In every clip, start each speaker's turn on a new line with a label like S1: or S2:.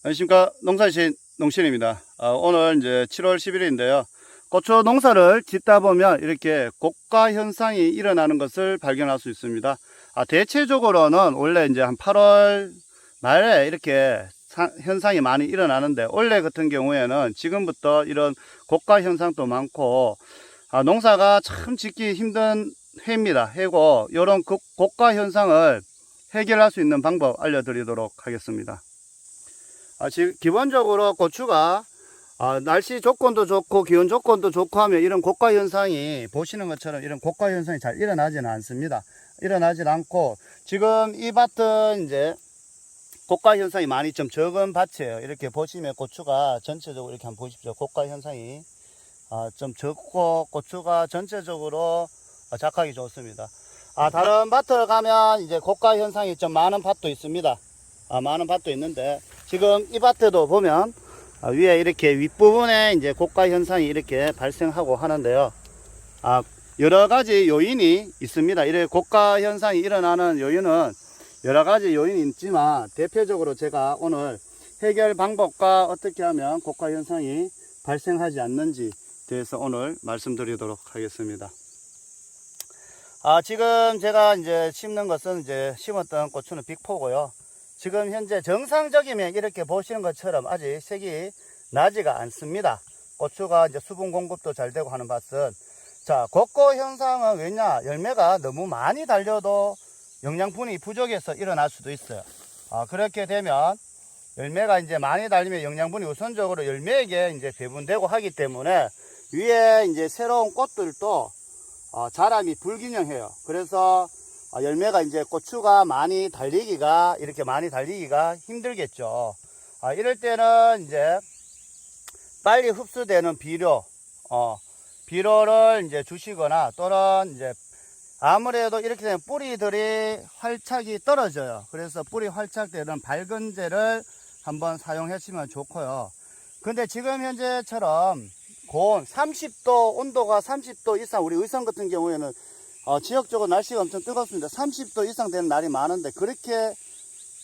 S1: 안녕하십니까. 농사신 농신입니다. 오늘 이제 7월 10일인데요. 고추 농사를 짓다 보면 이렇게 고가 현상이 일어나는 것을 발견할 수 있습니다. 대체적으로는 원래 이제 한 8월 말에 이렇게 현상이 많이 일어나는데, 원래 같은 경우에는 지금부터 이런 고가 현상도 많고, 농사가 참 짓기 힘든 해입니다. 해고, 이런 고가 현상을 해결할 수 있는 방법 알려드리도록 하겠습니다. 지금 기본적으로 고추가 날씨 조건도 좋고 기온 조건도 좋고 하면 이런 고가 현상이, 보시는 것처럼 이런 고가 현상이 잘 일어나지는 않습니다. 일어나질 않고, 지금 이 밭은 이제 고가 현상이 많이 좀 적은 밭이에요. 이렇게 보시면 고추가 전체적으로 이렇게 한번 보십시오. 고가 현상이 좀 적고 고추가 전체적으로 작하기 좋습니다. 다른 밭을 가면 이제 고가 현상이 좀 많은 밭도 있습니다. 많은 밭도 있는데, 지금 이 밭에도 보면 위에 이렇게 윗부분에 이제 고가 현상이 이렇게 발생하고 하는데요. 여러 가지 요인이 있습니다. 이렇게 고가 현상이 일어나는 요인은 여러 가지 요인이 있지만, 대표적으로 제가 오늘 해결 방법과 어떻게 하면 고가 현상이 발생하지 않는지 대해서 오늘 말씀드리도록 하겠습니다. 지금 제가 이제 심는 것은 이제 심었던 고추는 빅포고요. 지금 현재 정상적이면 이렇게 보시는 것처럼 아직 색이 나지가 않습니다. 고추가 이제 수분 공급도 잘 되고 하는 밭은. 고가 현상은 왜냐? 열매가 너무 많이 달려도 영양분이 부족해서 일어날 수도 있어요. 그렇게 되면 열매가 이제 많이 달리면 영양분이 우선적으로 열매에게 이제 배분되고 하기 때문에 위에 이제 새로운 꽃들도 자람이 불균형해요. 그래서 열매가 이제 고추가 많이 달리기가, 이렇게 많이 달리기가 힘들겠죠. 이럴 때는 이제 빨리 흡수되는 비료를 이제 주시거나, 또는 이제 아무래도 이렇게 되면 뿌리들이 활착이 떨어져요. 그래서 뿌리 활착되는 밝은제를 한번 사용하시면 좋고요. 근데 지금 현재처럼 고온 30도, 온도가 30도 이상, 우리 의성 같은 경우에는 지역적으로 날씨가 엄청 뜨겁습니다. 30도 이상 되는 날이 많은데, 그렇게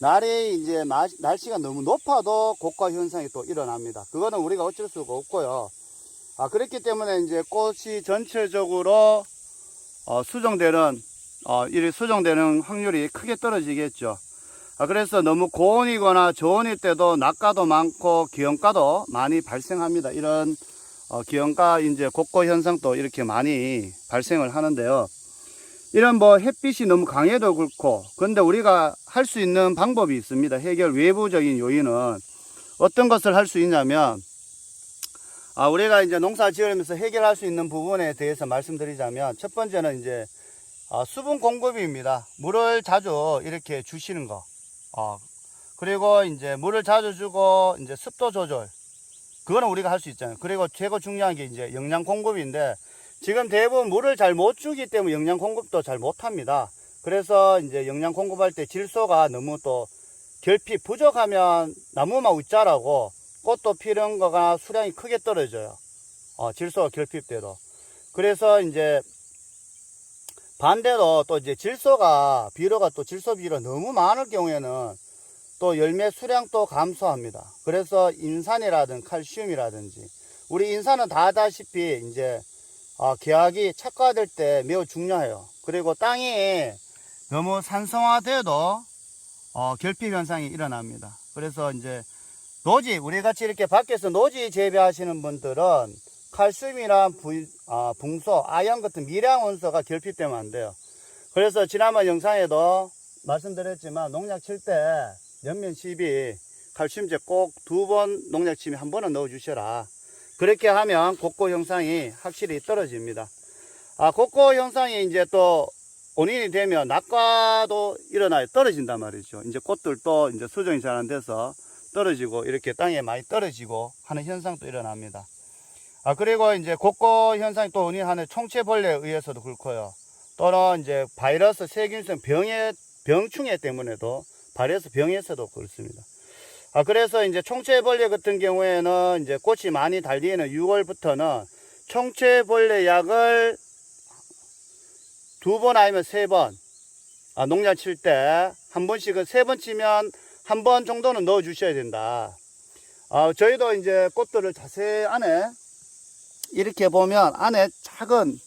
S1: 날이 이제 날씨가 너무 높아도 고가 현상이 또 일어납니다. 그거는 우리가 어쩔 수가 없고요. 그렇기 때문에 이제 꽃이 전체적으로 수정되는 확률이 크게 떨어지겠죠. 그래서 너무 고온이거나 저온일 때도 낙가도 많고 기온가도 많이 발생합니다. 이런 기온가 이제 고가 현상도 이렇게 많이 발생을 하는데요. 이런 햇빛이 너무 강해도 그렇고, 근데 우리가 할 수 있는 방법이 있습니다. 해결 외부적인 요인은 어떤 것을 할 수 있냐면, 우리가 이제 농사 지으면서 해결할 수 있는 부분에 대해서 말씀드리자면, 첫 번째는 이제 수분 공급입니다. 물을 자주 이렇게 주시는 거. 그리고 이제 물을 자주 주고, 이제 습도 조절. 그거는 우리가 할 수 있잖아요. 그리고 최고 중요한 게 이제 영양 공급인데, 지금 대부분 물을 잘 못 주기 때문에 영양 공급도 잘 못 합니다. 그래서 이제 영양 공급할 때 질소가 너무 또 결핍 부족하면 나무만 웃자라고 꽃도 피는 거가 수량이 크게 떨어져요. 질소가 결핍돼도. 그래서 이제 반대로 또 이제 비료가 또 질소 비료 너무 많을 경우에는 또 열매 수량도 감소합니다. 그래서 인산이라든지 칼슘이라든지, 우리 인산은 다 아다시피 이제 기압이 착화될 때 매우 중요해요. 그리고 땅이 너무 산성화돼도 결핍 현상이 일어납니다. 그래서 이제 노지, 우리 같이 이렇게 밖에서 노지 재배하시는 분들은 칼슘이나 붕소, 아연 같은 미량 원소가 결핍되면 안 돼요. 그래서 지난번 영상에도 말씀드렸지만, 농약 칠 때 연면 12 칼슘제 꼭 2번 농약 치면 1번은 넣어 주셔라. 그렇게 하면 고가 현상이 확실히 떨어집니다. 고가 현상이 이제 또 원인이 되면 낙과도 일어나요. 떨어진단 말이죠. 이제 꽃들도 이제 수정이 잘 안 돼서 떨어지고, 이렇게 땅에 많이 떨어지고 하는 현상도 일어납니다. 그리고 이제 고가 현상이 또 원인하는 총체벌레에 의해서도 그렇고요. 또는 이제 바이러스, 세균성 병충해 때문에도, 바이러스 병에서도 그렇습니다. 그래서 이제 총체벌레 같은 경우에는 이제 꽃이 많이 달리는 6월부터는 총체벌레 약을 2번 아니면 3번, 농약 칠 때 한 번씩은 3번 치면 1번 정도는 넣어 주셔야 된다. 저희도 이제 꽃들을 자세히 안에 이렇게 보면 안에 작은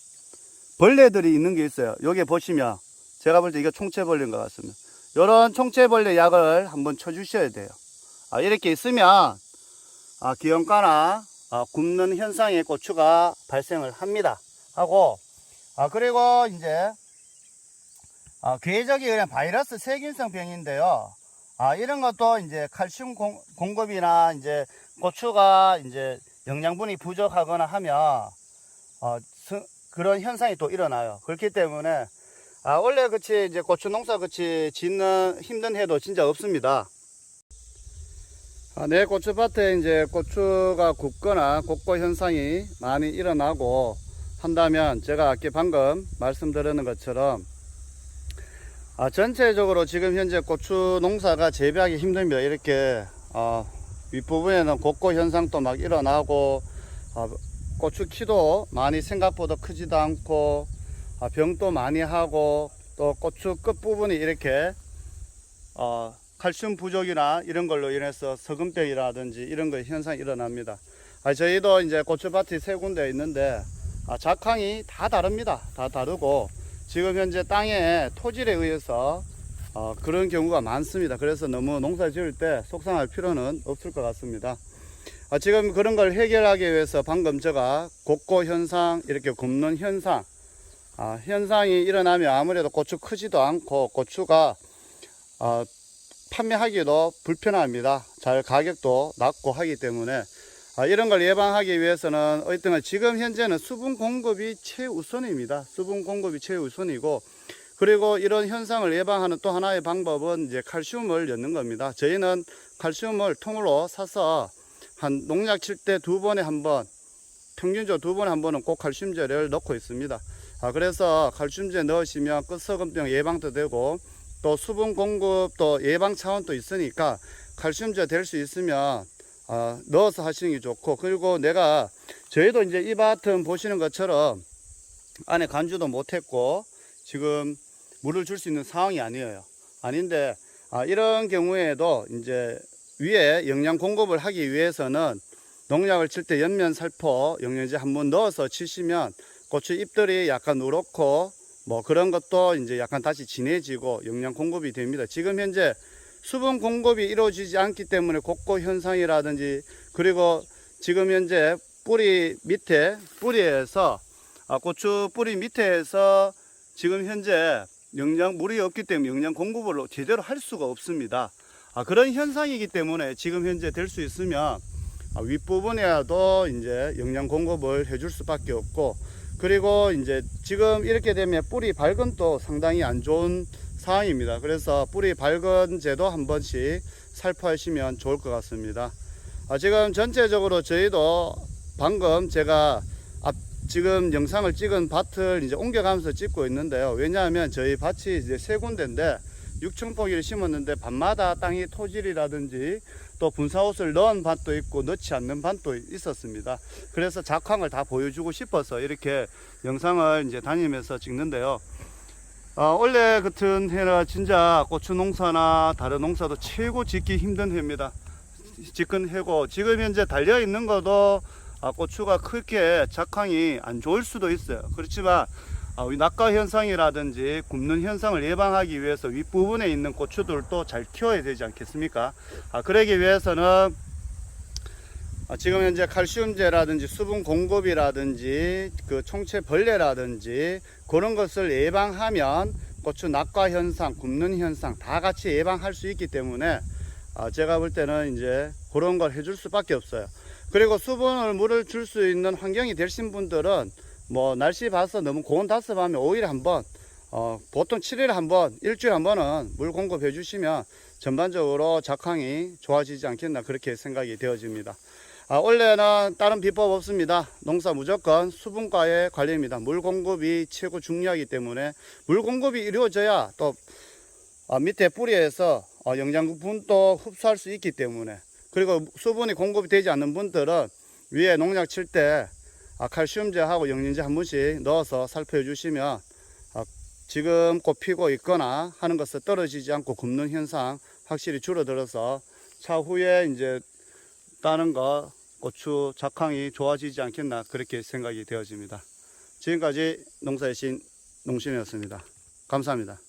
S1: 벌레들이 있는 게 있어요. 여기 보시면 제가 볼 때 이거 총체벌레인 것 같습니다. 이런 총체벌레 약을 한번 쳐주셔야 돼요. 이렇게 있으면 기형가나 굽는 현상의 고추가 발생을 합니다. 하고 그리고 이제 궤적이 그냥 바이러스 세균성 병인데요. 이런 것도 이제 칼슘 공급이나 이제 고추가 이제 영양분이 부족하거나 하면 그런 현상이 또 일어나요. 그렇기 때문에 원래 그치 이제 고추 농사 그치 짓는 힘든 해도 진짜 없습니다. 내 고추밭에 이제 고추가 굽거나 곡고 현상이 많이 일어나고 한다면 제가 아까 방금 말씀드리는 것처럼 전체적으로 지금 현재 고추 농사가 재배하기 힘듭니다. 이렇게 윗부분에는 곡고 현상도 막 일어나고 고추 키도 많이 생각보다 크지도 않고 병도 많이 하고 또 고추 끝부분이 이렇게 칼슘 부족이나 이런 걸로 인해서 서금병이라든지 이런 거 현상이 일어납니다. 저희도 이제 고추밭이 세 군데 있는데 작황이 다 다릅니다. 다 다르고 지금 현재 땅의 토질에 의해서 그런 경우가 많습니다. 그래서 너무 농사 지을 때 속상할 필요는 없을 것 같습니다. 지금 그런 걸 해결하기 위해서 방금 제가 곡고 현상, 이렇게 굽는 현상, 현상이 일어나면 아무래도 고추 크지도 않고 고추가 판매하기도 불편합니다. 잘 가격도 낮고 하기 때문에 이런 걸 예방하기 위해서는 어쨌든 지금 현재는 수분 공급이 최우선입니다. 수분 공급이 최우선이고 그리고 이런 현상을 예방하는 또 하나의 방법은 이제 칼슘을 넣는 겁니다. 저희는 칼슘을 통으로 사서 한 농약 칠 때 2번에 한 번, 평균적으로 2번에 한 번은 꼭 칼슘제를 넣고 있습니다. 그래서 칼슘제 넣으시면 끝서금병 예방도 되고 또 수분 공급도 예방 차원도 있으니까 칼슘제 될 수 있으면 넣어서 하시는 게 좋고 그리고 저희도 이제 이 밭은 보시는 것처럼 안에 간주도 못했고 지금 물을 줄 수 있는 상황이 아닌데 이런 경우에도 이제 위에 영양 공급을 하기 위해서는 농약을 칠 때 연면 살포 영양제 한번 넣어서 치시면 고추 잎들이 약간 누렇고 뭐 그런 것도 이제 약간 다시 진해지고 영양 공급이 됩니다. 지금 현재 수분 공급이 이루어지지 않기 때문에 곡고 현상이라든지 그리고 지금 현재 뿌리에서 고추 뿌리 밑에서 지금 현재 물이 없기 때문에 영양 공급을 제대로 할 수가 없습니다. 그런 현상이기 때문에 지금 현재 될 수 있으면 윗부분에도 이제 영양 공급을 해줄 수밖에 없고 그리고 이제 지금 이렇게 되면 뿌리 발근도 상당히 안 좋은 상황입니다. 그래서 뿌리 발근제도 한 번씩 살포하시면 좋을 것 같습니다. 지금 전체적으로 저희도 방금 제가 지금 영상을 찍은 밭을 이제 옮겨가면서 찍고 있는데요. 왜냐하면 저희 밭이 이제 세 군데인데 6층포기를 심었는데 밤마다 땅이 토질이라든지 또 분사옷을 넣은 밭도 있고 넣지 않는 밭도 있었습니다. 그래서 작황을 다 보여주고 싶어서 이렇게 영상을 이제 다니면서 찍는데요. 원래 같은 해나 진짜 고추 농사나 다른 농사도 최고 짓기 힘든 해입니다. 짓근 해고 지금 현재 달려 있는 것도 고추가 크게 작황이 안 좋을 수도 있어요. 그렇지만 낙과 현상이라든지 굽는 현상을 예방하기 위해서 윗부분에 있는 고추들도 잘 키워야 되지 않겠습니까? 그러기 위해서는 지금 현재 칼슘제라든지 수분 공급이라든지 그 총체벌레라든지 그런 것을 예방하면 고추 낙과 현상, 굽는 현상 다 같이 예방할 수 있기 때문에 제가 볼 때는 이제 그런 걸 해줄 수밖에 없어요. 그리고 물을 줄 수 있는 환경이 되신 분들은 뭐 날씨 봐서 너무 고온 답습하면 5일에 한 번, 보통 7일에 한 번, 일주일에 한 번은 물 공급해 주시면 전반적으로 작황이 좋아지지 않겠나 그렇게 생각이 되어집니다. 원래는 다른 비법 없습니다. 농사 무조건 수분과의 관리입니다. 물 공급이 최고 중요하기 때문에 물 공급이 이루어져야 또 밑에 뿌리에서 영양분도 흡수할 수 있기 때문에 그리고 수분이 공급이 되지 않는 분들은 위에 농약 칠 때 칼슘제하고 영양제 한 번씩 넣어서 살포해 주시면 지금 꽃 피고 있거나 하는 것을 떨어지지 않고 굽는 현상 확실히 줄어들어서 차후에 이제 따는 거 고추 작황이 좋아지지 않겠나 그렇게 생각이 되어집니다. 지금까지 농사의 신 농신이었습니다. 감사합니다.